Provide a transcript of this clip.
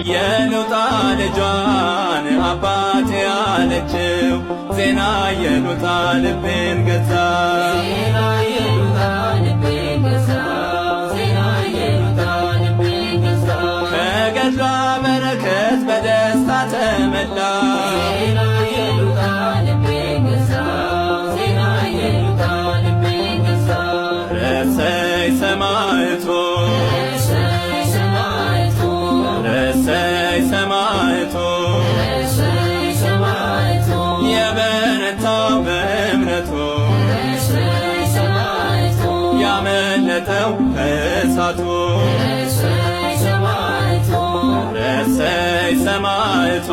የሉጣ ልጇን አባቴ አለችው ዜና የሉጣ ልቤን ገዛ ከገድሏ በረከት በደስታ ተመላ ረሰይ ሰማዕቱ ረሰይ ሰማዕቱ የበረታው በእምነቱ ያመለጠው ከእሳቱ ረሰይ ሰማዕቷ